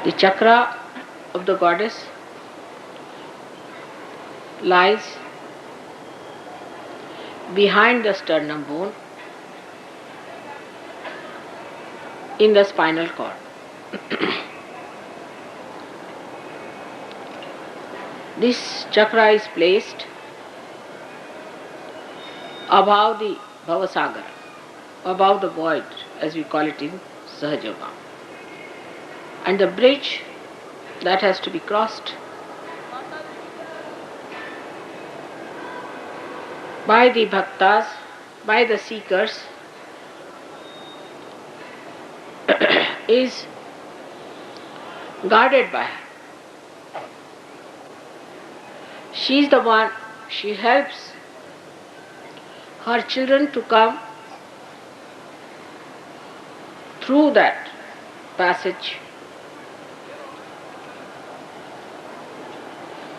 The chakra of the goddess lies behind the sternum bone in the spinal cord. This chakra is placed above the Bhavasagar, above the void, as we call it in Sahaja. And the bridge that has to be crossed by the bhaktas, by the seekers, is guarded by her. She is the one, she helps her children to come through that passage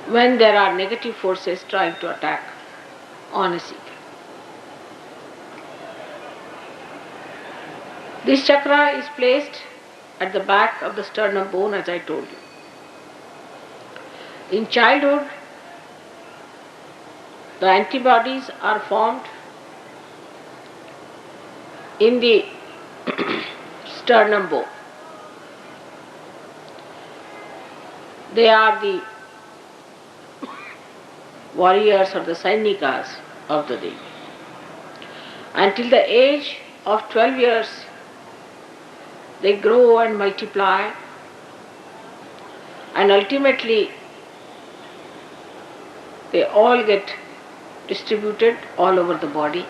when there are negative forces trying to attack on a seeker. This chakra is placed at the back of the sternum bone, as I told you. In childhood, the antibodies are formed in the sternum bone. They are the warriors or the Sainikas of the Devi. Until the age of 12 years, they grow and multiply, and ultimately they all get distributed all over the body.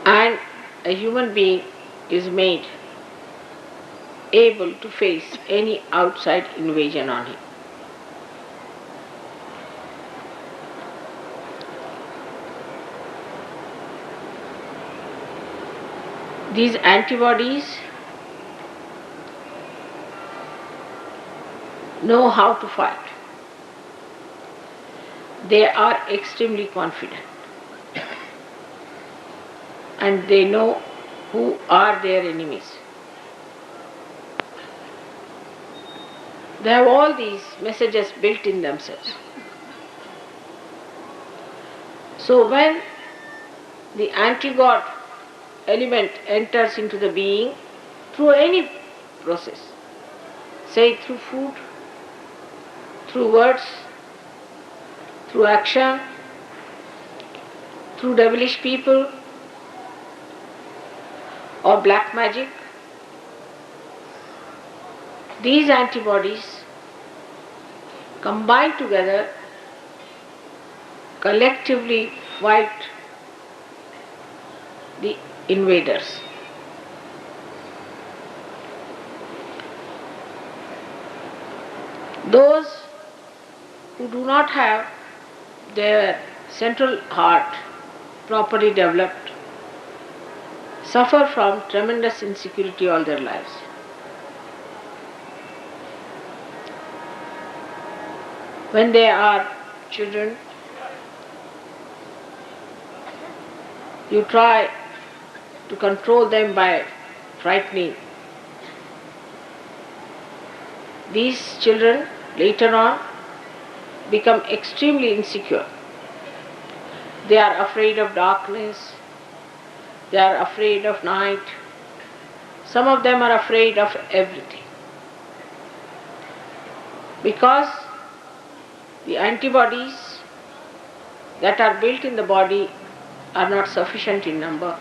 And a human being is made able to face any outside invasion on him. These antibodies know how to fight. They are extremely confident and they know who are their enemies. They have all these messages built in themselves. So when the anti-God element enters into the being through any process, say through food, through words, through action, through devilish people, or black magic, these antibodies combine together, collectively fight the invaders. Those who do not have their central heart properly developed suffer from tremendous insecurity all their lives. When they are children, you try to control them by frightening. These children later on become extremely insecure. They are afraid of darkness, they are afraid of night, some of them are afraid of everything. Because the antibodies that are built in the body are not sufficient in number.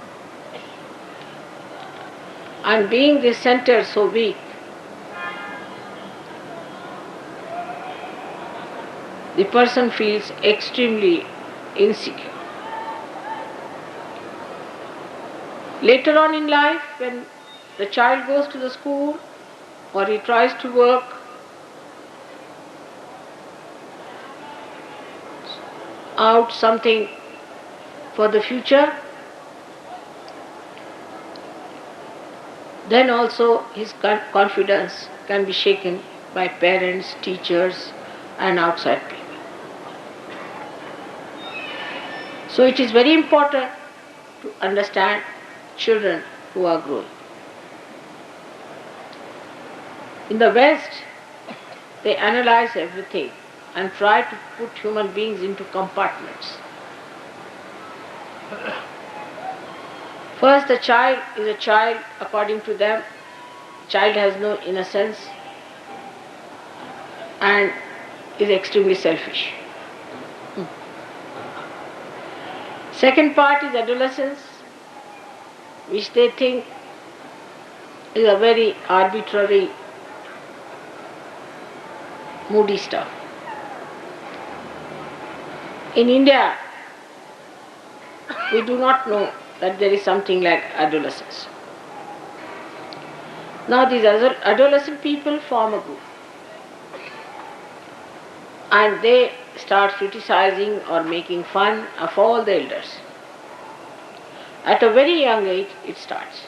And being this center so weak, the person feels extremely insecure. Later on in life, when the child goes to the school or he tries to work, out something for the future, then also his confidence can be shaken by parents, teachers, and outside people. So it is very important to understand children who are growing. In the West, they analyze everything and try to put human beings into compartments. First, the child is a child according to them. Child has no innocence and is extremely selfish. Second part is adolescence, which they think is a very arbitrary, moody stuff. In India, we do not know that there is something like adolescence. Now these adolescent people form a group and they start criticizing or making fun of all the elders. At a very young age it starts.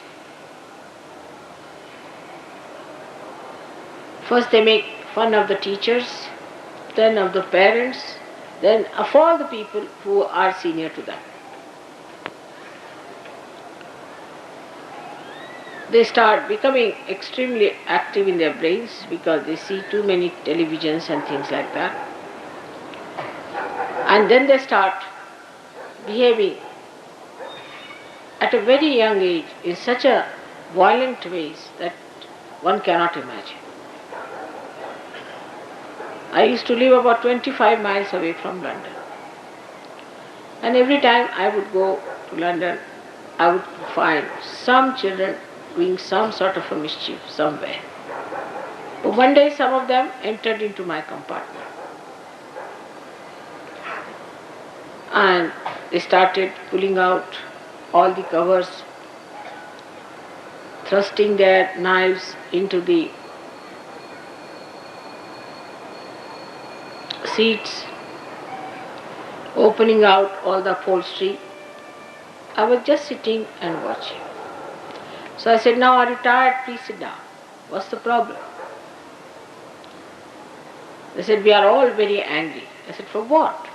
First they make fun of the teachers, then of the parents, then of all the people who are senior to them. They start becoming extremely active in their brains because they see too many televisions and things like that. And then they start behaving at a very young age in such a violent ways that one cannot imagine. I used to live about 25 miles away from London. And every time I would go to London, I would find some children doing some sort of a mischief somewhere. But one day some of them entered into my compartment. And they started pulling out all the covers, thrusting their knives into the seats, opening out all the upholstery. I was just sitting and watching. So I said, "Now are you tired? Please sit down. What's the problem?" They said, "We are all very angry." I said, "For what?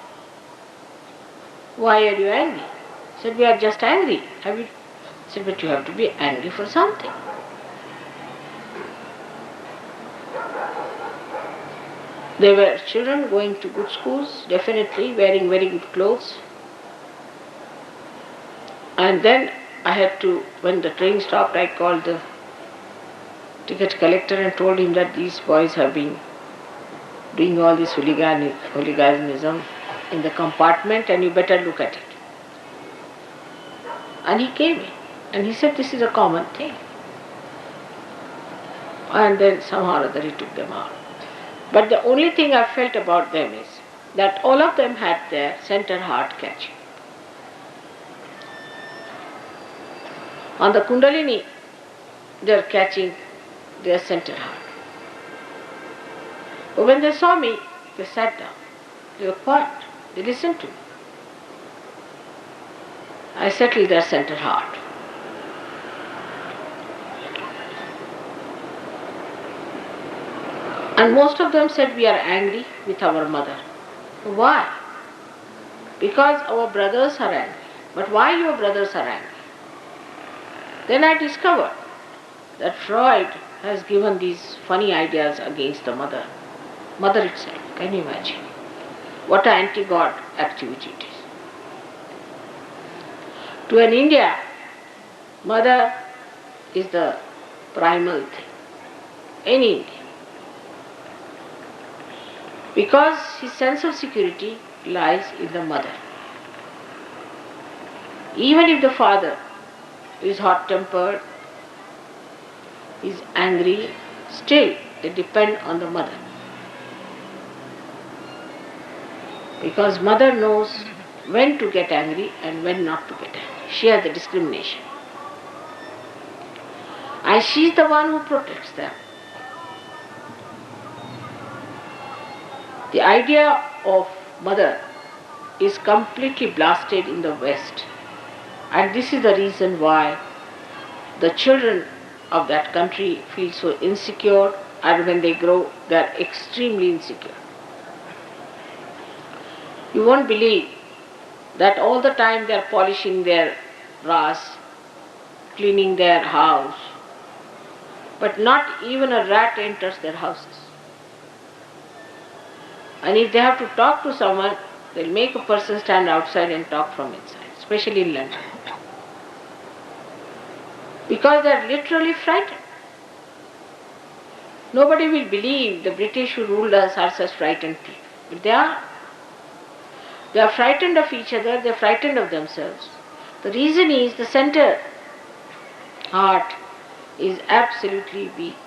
Why are you angry?" I said, "We are just angry." I said, "But you have to be angry for something." They were children going to good schools, definitely wearing very good clothes. And then I had to, when the train stopped, I called the ticket collector and told him that these boys have been doing all this hooliganism in the compartment and you better look at it. And he came in and he said, "This is a common thing." And then somehow or other he took them out. But the only thing I felt about them is that all of them had their center heart catching. On the Kundalini, they are catching their center heart. But when they saw me, they sat down. They were quiet. They listened to me. I settled their center heart. And most of them said, "We are angry with our mother." Why? Because our brothers are angry. But why your brothers are angry? Then I discovered that Freud has given these funny ideas against the mother itself. Can you imagine? What an anti-God activity it is. To an India, mother is the primal thing. Any Indian. Because his sense of security lies in the mother. Even if the father is hot-tempered, is angry, still they depend on the mother. Because mother knows when to get angry and when not to get angry. She has the discrimination. And she is the one who protects them. The idea of mother is completely blasted in the West. And this is the reason why the children of that country feel so insecure, and when they grow, they are extremely insecure. You won't believe that all the time they are polishing their brass, cleaning their house. but not even a rat enters their houses. And if they have to talk to someone, they'll make a person stand outside and talk from inside, especially in London. Because they're literally frightened. Nobody will believe the British who ruled us are such frightened people. But they are. They are frightened of each other, they are frightened of themselves. The reason is the center heart is absolutely weak.